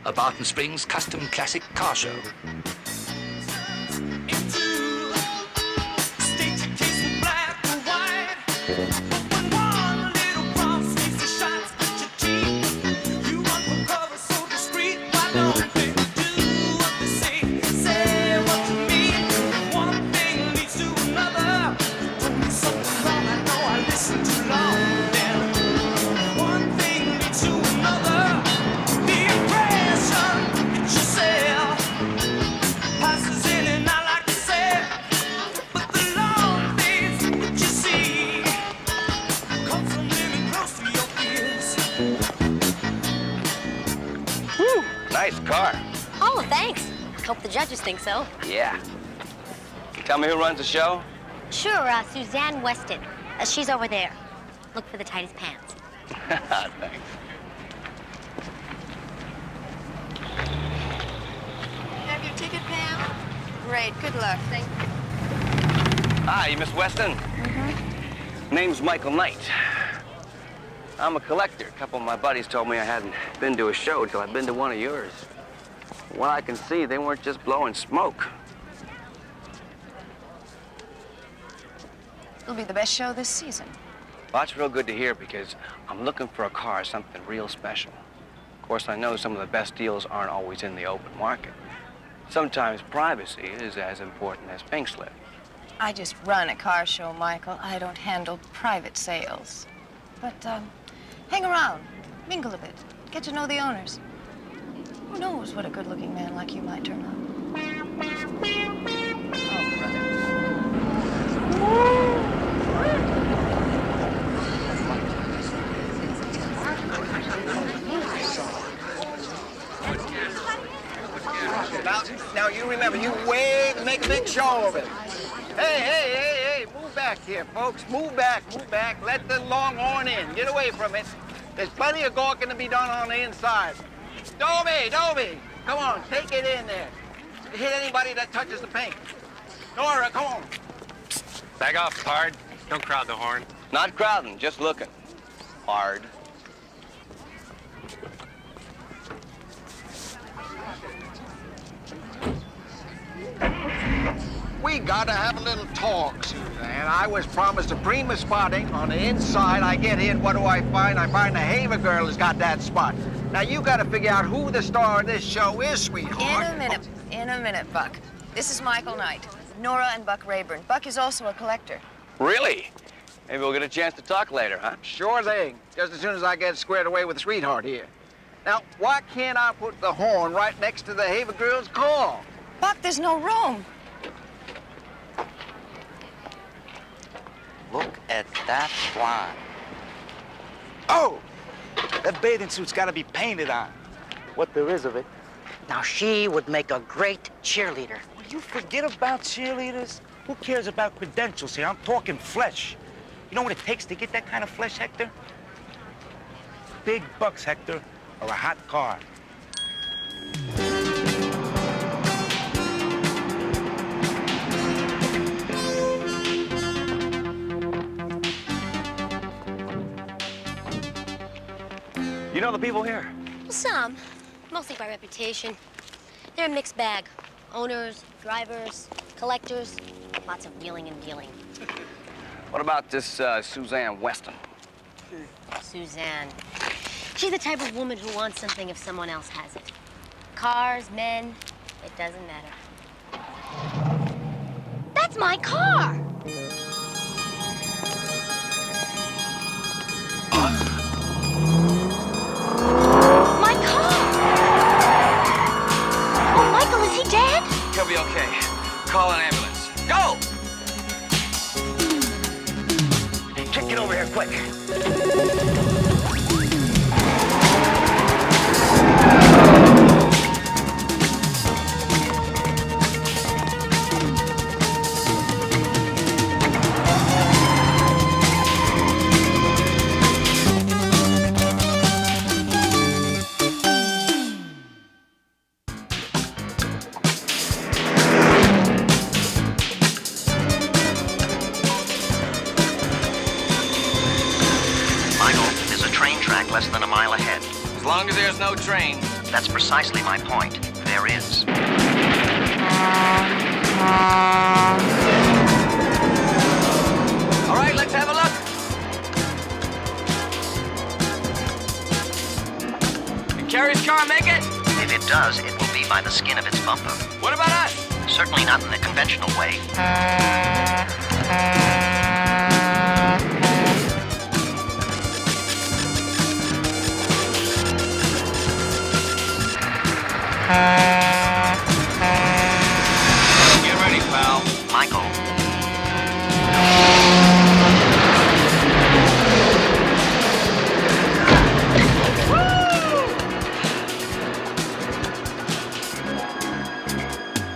a Barton Springs custom classic car show. Nice car. Oh, thanks. Hope the judges think so. Yeah. Tell me who runs the show? Sure, Suzanne Weston. She's over there. Look for the tightest pants. Thanks. Have your ticket, Pam? Great. Good luck. Thank you. Hi, Miss Weston? Mm-hmm. Name's Michael Knight. I'm a collector. A couple of my buddies told me I hadn't been to a show till I'd been to one of yours. From what I can see, they weren't just blowing smoke. It'll be the best show this season. Well, that's real good to hear because I'm looking for a car, something real special. Of course, I know some of the best deals aren't always in the open market. Sometimes privacy is as important as pink slip. I just run a car show, Michael. I don't handle private sales. But, hang around, mingle a bit, get to know the owners. Who knows what a good-looking man like you might turn out. Oh, brother. Now you remember, you wave and make a big show of it. Hey, move back here, folks. Move back. Let the longhorn in. Get away from it. There's plenty of gawking to be done on the inside. Dobie, come on, take it in there. Hit anybody that touches the paint. Nora, come on. Back off, Pard. Don't crowd the horn. Not crowding, just looking. Hard. We gotta have a little talk, Suzanne. I was promised a prima spotting on the inside. I get in, what do I find? I find the Haver girl has got that spot. Now you gotta figure out who the star of this show is, sweetheart. In a minute, Buck. This is Michael Knight, Nora and Buck Rayburn. Buck is also a collector. Really? Maybe we'll get a chance to talk later, huh? Sure thing. Just as soon as I get squared away with the sweetheart here. Now, why can't I put the horn right next to the Haver girl's call? Buck, there's no room. Look at that blonde. Oh! That bathing suit's gotta be painted on. What there is of it. Now, she would make a great cheerleader. Will you forget about cheerleaders? Who cares about credentials here? I'm talking flesh. You know what it takes to get that kind of flesh, Hector? Big bucks, Hector, or a hot car. You know the people here? Some, mostly by reputation. They're a mixed bag. Owners, drivers, collectors, lots of wheeling and dealing. What about this Suzanne Weston? Suzanne. She's the type of woman who wants something if someone else has it. Cars, men, it doesn't matter. That's my car! My car! Oh, Michael, is he dead? He'll be okay. Call an ambulance. Go! Get over here, quick. Less than a mile ahead. As long as there's no train, That's precisely my point. There is. All right, let's have a look. Can Carrie's car make it? If it does, it will be by the skin of its bumper. What about us? Certainly not in the conventional way. Get ready, pal. Michael,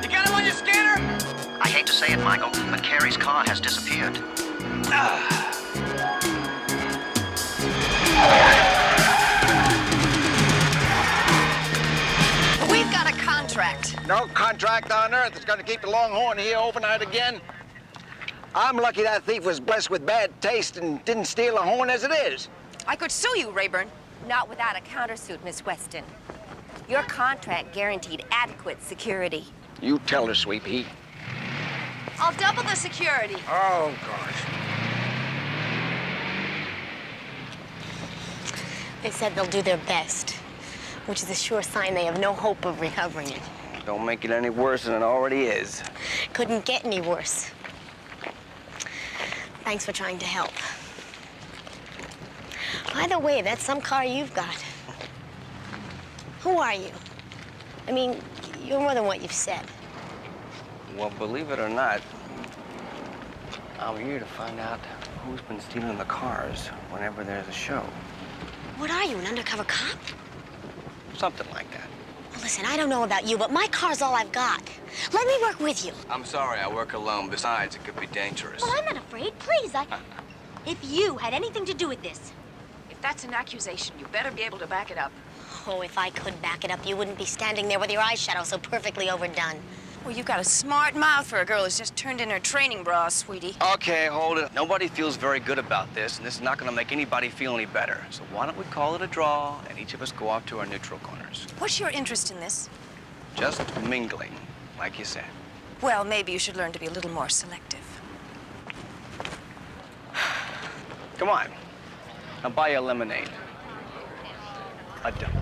You got him on your scanner? I hate to say it, Michael, but Carrie's car has disappeared. We've got a contract. No contract on earth is going to keep the Longhorn here overnight again. I'm lucky that thief was blessed with bad taste and didn't steal a horn as it is. I could sue you, Rayburn. Not without a countersuit, Miss Weston. Your contract guaranteed adequate security. You tell her, Sweet Pea. I'll double the security. Oh, gosh. They said they'll do their best, which is a sure sign they have no hope of recovering it. Don't make it any worse than it already is. Couldn't get any worse. Thanks for trying to help. By the way, that's some car you've got. Who are you? I mean, you're more than what you've said. Well, believe it or not, I'm here to find out who's been stealing the cars whenever there's a show. What are you, an undercover cop? Something like that. Well, listen, I don't know about you, but my car's all I've got. Let me work with you. I'm sorry, I work alone. Besides, it could be dangerous. Well, I'm not afraid. Please, If you had anything to do with this. If that's an accusation, you better be able to back it up. Oh, if I could back it up, you wouldn't be standing there with your eyeshadow so perfectly overdone. Well, you've got a smart mouth for a girl who's just turned in her training bra, sweetie. Okay, hold it. Nobody feels very good about this, and this is not going to make anybody feel any better. So why don't we call it a draw, and each of us go off to our neutral corners? What's your interest in this? Just mingling, like you said. Well, maybe you should learn to be a little more selective. Come on. I'll buy you a lemonade. A double.